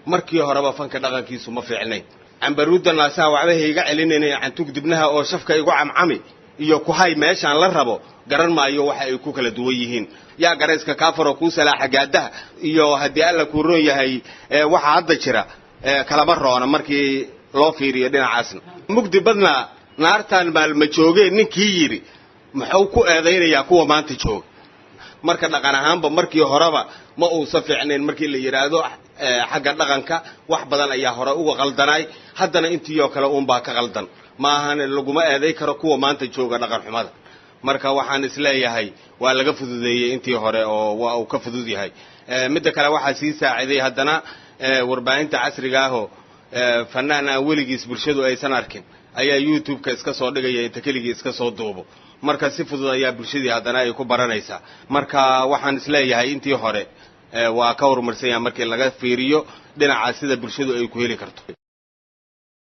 markii horeba fanka dhaqankiisu ma fiicnayn cambaruuda naasaha waxba hayga celinayna cantug dibnaha oo shafka igu camcami iyo ku hay meeshaan la rabo garan maayo waxa ay ku kala duwan yihiin yaa garayska kaafaro ku salaaxa gaadaha iyo hadii alla ku roon yahay waxa hadda jira kala roona markii loo fiiriyo dhinacaasna mugdi badna naartan maalma joogay ninkii yiri muxuu ku eedeynaya kuwa maanta joog marka dhaqan ahaanba markii horeba ma uu safiicnayn markii la yiraahdo xagga dhaqanka wax badan ayaa hore uga qaldanay haddana intii oo kale uun baa ka qaldan ma ahan laguma eeday karo kuwa maanta jooga dhaqan xumada marka waxaan isleeyahay waa laga fududeeyay intii hore oo waa uu ka fudud yahay mid kale waxa sii saaciday haddana warbaahinta casriga ah oo fanaana weligiis bulshadu aysan arkin ayaa YouTube-ka iska soo dhigaya inta kaliya iska soo duubo marka si fudud ayaa bulshadii haddana ay ku baranaysaa marka waxaan isleeyahay intii hore waa ka horumarsan yahay markii laga fiiriyo dhinaca sida bulshadu ay ku heli karto